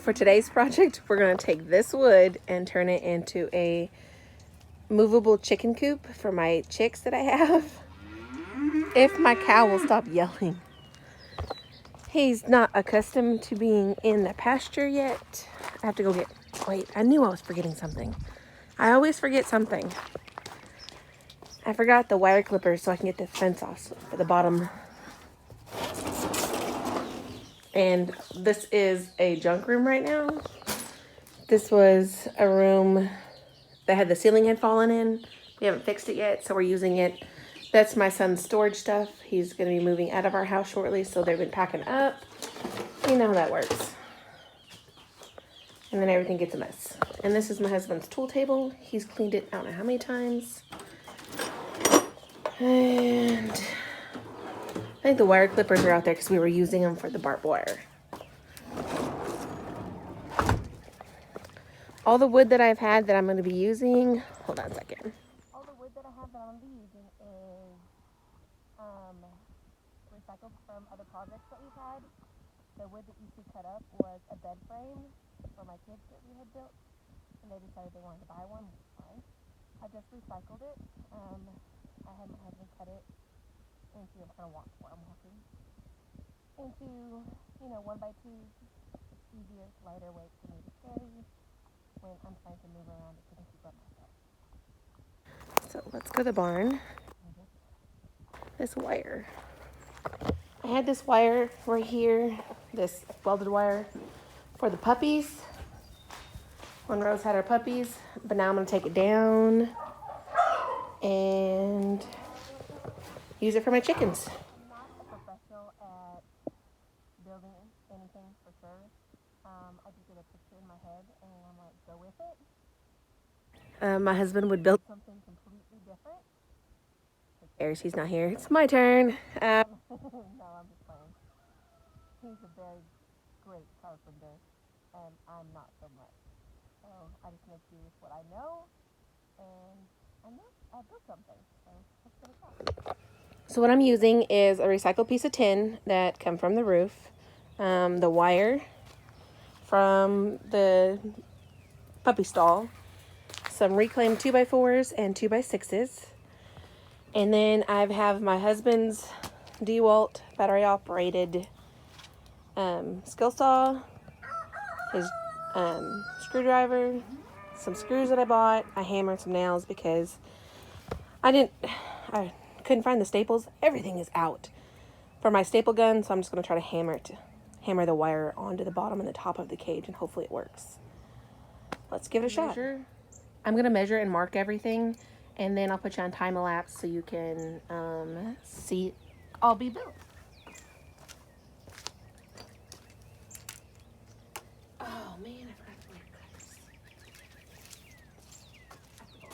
for today's project, we're going to take this wood and turn it into a movable chicken coop for my chicks that I have. If my cow will stop yelling. He's not accustomed to being in the pasture yet. I have to go get, wait, I knew I was forgetting something. I always forget something. I forgot the wire clippers so I can get the fence off for the bottom. And this is a junk room right now. This was a room that had the ceiling had fallen in. We haven't fixed it yet, so we're using it. That's my son's storage stuff. He's going to be moving out of our house shortly, so they've been packing up. You know how that works. And then everything gets a mess. And this is my husband's tool table. He's cleaned it I don't know how many times. And I think the wire clippers are out there because we were using them for the barbed wire. All the wood that I've had that I'm going to be using, hold on a second. All the wood that I have that I'm going to be using is recycled from other projects that we've had. The wood that you see cut up was a bed frame for my kids that we had built, and they decided they wanted to buy one, which is fine. I just recycled it. I had my husband cut it into, I'm going to walk where I'm walking, into, 1x2s. It's easier, lighter weight for me to carry when I'm trying to move around and keep up myself. So let's go to the barn. This wire. I had this wire right here, this welded wire for the puppies. When Rose had her puppies, but now I'm going to take it down and use it for my chickens. I'm not a professional at building anything for sure. I just get a picture in my head and I'm like, go with it. My husband would build something completely different. There's, he's not here. It's my turn. No, I'm just playing. He's a very great carpenter, and I'm not so much. So I just make do with what I know, and I know I built something. So let's get it out. So what I'm using is a recycled piece of tin that come from the roof, the wire from the puppy stall, some reclaimed 2x4s and 2x6s. And then I have my husband's DeWalt battery operated skill saw, his screwdriver, some screws that I bought. I hammered some nails because I couldn't find the staples. Everything is out for my staple gun, so I'm just going to try to hammer the wire onto the bottom and the top of the cage, and hopefully it works. Let's give it a shot. I'm going to measure and mark everything, and then I'll put you on Timelapse so you can see it all be built. Oh man, I forgot to wear cutters at the barn.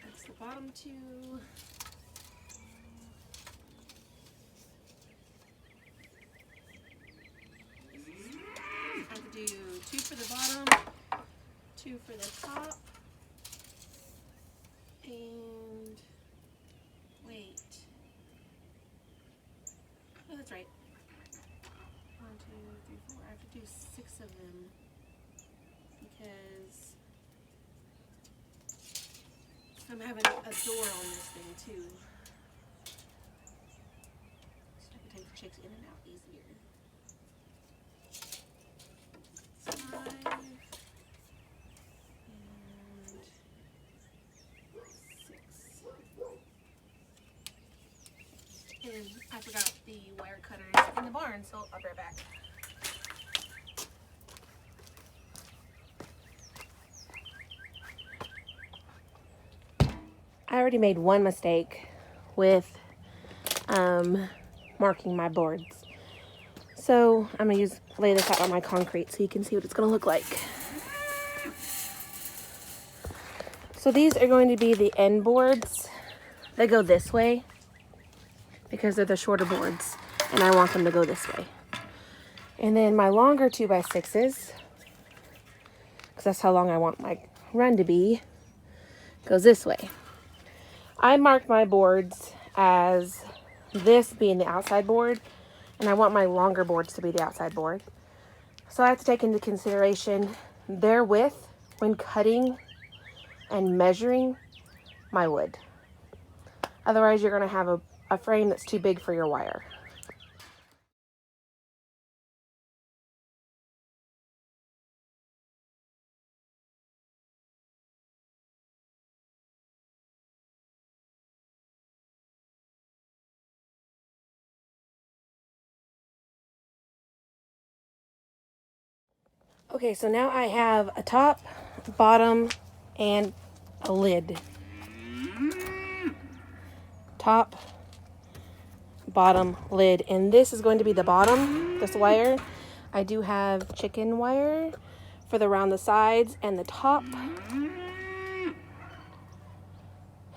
That's the bottom two. I have to do 2 for the bottom, 2 for the top, and wait. Oh, that's right. 1, 2, 3, 4. I have to do 6 of them because I'm having a door on this thing too. So I can take the chicks in and out easier. 5 and 6. And I forgot the wire cutters in the barn, so I'll be right back. I already made one mistake with marking my boards. So I'm gonna lay this out on my concrete so you can see what it's gonna look like. So these are going to be the end boards. They go this way because they're the shorter boards and I want them to go this way. And then my longer 2x6s, because that's how long I want my run to be, goes this way. I marked my boards as this being the outside board, and I want my longer boards to be the outside board. So I have to take into consideration their width when cutting and measuring my wood. Otherwise, you're going to have a frame that's too big for your wire. Okay, so now I have a top, bottom, and a lid. Top, bottom, lid, and this is going to be the bottom, this wire. I do have chicken wire for around the sides and the top.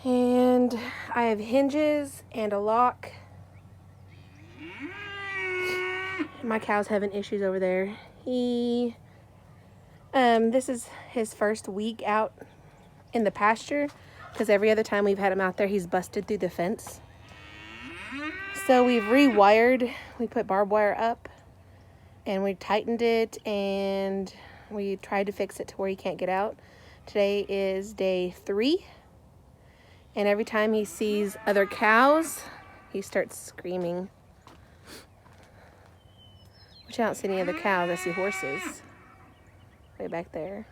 And I have hinges and a lock. My cow's having issues over there. This is his first week out in the pasture because every other time we've had him out there, he's busted through the fence. So we've rewired. We put barbed wire up and we tightened it and we tried to fix it to where he can't get out. Today is day 3. And every time he sees other cows, he starts screaming. Which I don't see any other cows, I see horses. Way back there.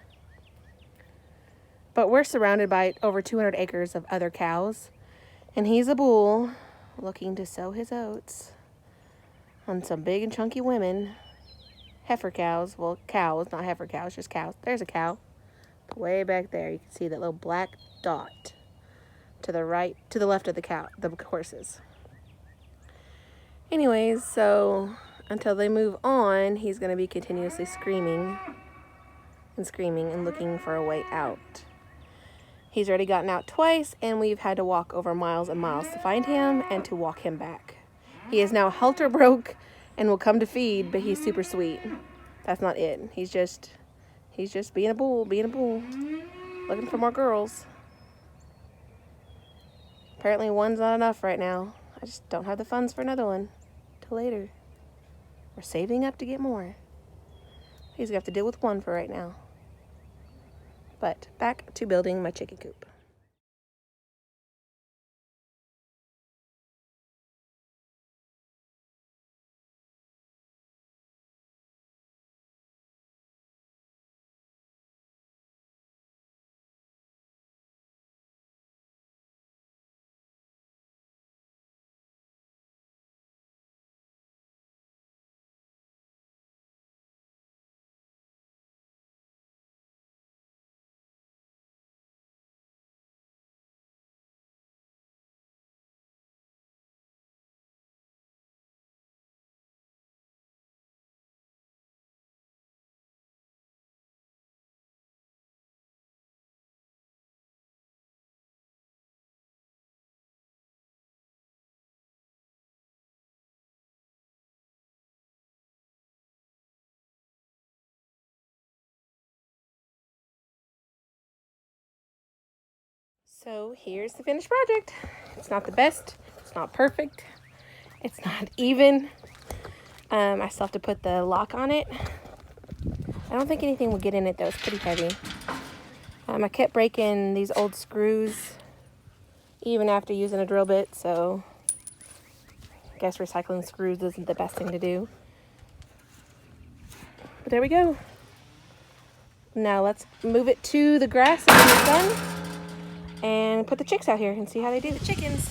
But we're surrounded by over 200 acres of other cows. And he's a bull looking to sow his oats on some big and chunky women. Heifer cows. Well, cows, not heifer cows, just cows. There's a cow. Way back there, you can see that little black dot to the right, to the left of the horses. Anyways, so until they move on, he's going to be continuously screaming and looking for a way out. He's already gotten out twice, and we've had to walk over miles and miles to find him and to walk him back. He is now halter broke and will come to feed, but he's super sweet. That's not it. He's just being a bull, looking for more girls. Apparently one's not enough right now. I just don't have the funds for another one till later. We're saving up to get more. He's gonna have to deal with one for right now. But back to building my chicken coop. So here's the finished project. It's not the best. It's not perfect. It's not even. I still have to put the lock on it. I don't think anything will get in it though. It's pretty heavy. I kept breaking these old screws even after using a drill bit, so I guess recycling screws isn't the best thing to do. But there we go. Now let's move it to the grass in the sun and put the chicks out here and see how they do. The chickens.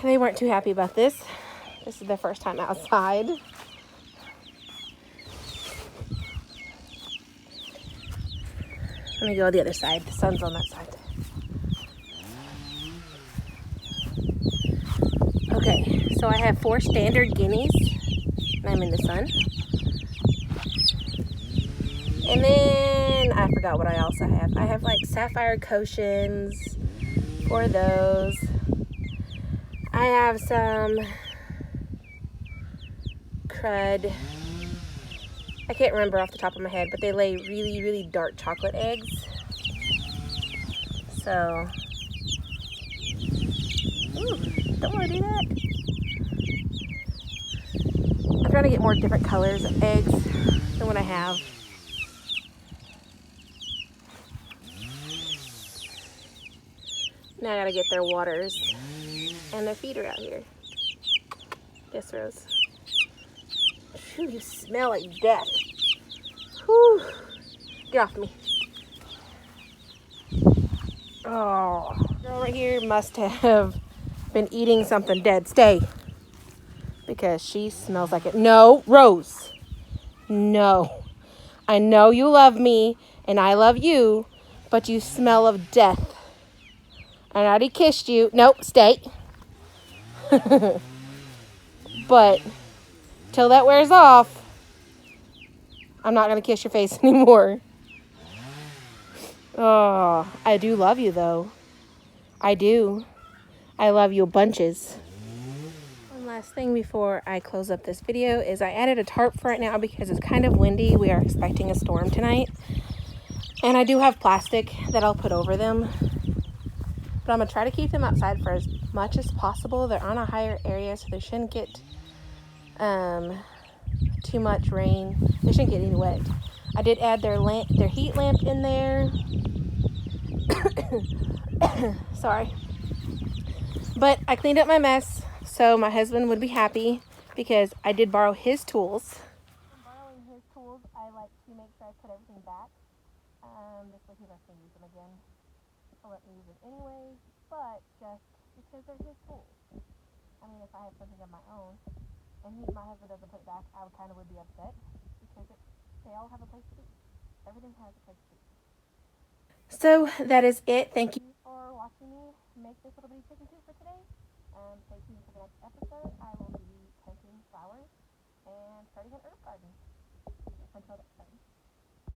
They weren't too happy about this. This is their first time outside. Let me go to the other side. The sun's on that side. Okay, so I have 4 standard guineas, and I'm in the sun. And then I forgot what I also have. I have like sapphire cushions for those. I have some crud. I can't remember off the top of my head, but they lay really, really dark chocolate eggs. So, ooh, don't want to do that. I'm trying to get more different colors of eggs than what I have. Now I gotta get their waters and their feeder out here. Yes, Rose. Phew, you smell like death. Whew. Get off me. Oh, girl right here must have been eating something dead. Stay. Because she smells like it. No, Rose. No. I know you love me and I love you, but you smell of death. I already kissed you. Nope, stay. But till that wears off, I'm not going to kiss your face anymore. Oh, I do love you though. I do. I love you bunches. One last thing before I close up this video is I added a tarp for right now because it's kind of windy. We are expecting a storm tonight. And I do have plastic that I'll put over them. But I'm going to try to keep them outside for as much as possible. They're on a higher area, so they shouldn't get too much rain. They shouldn't get any wet. I did add their heat lamp in there. Sorry. But I cleaned up my mess, so my husband would be happy because I did borrow his tools. From borrowing his tools, I like to make sure I put everything back. This way he lets me use them again. He'll let me use them anyway, but just because they're his tools. I mean, if I have something of my own, and my husband doesn't put it back, I would be upset because they all have a place to be. Everything has a place to be. So that is it. Thank you for watching me make this little bitty chicken coop for today. Stay tuned for the next episode. I will be planting flowers and starting an herb garden. Until next time.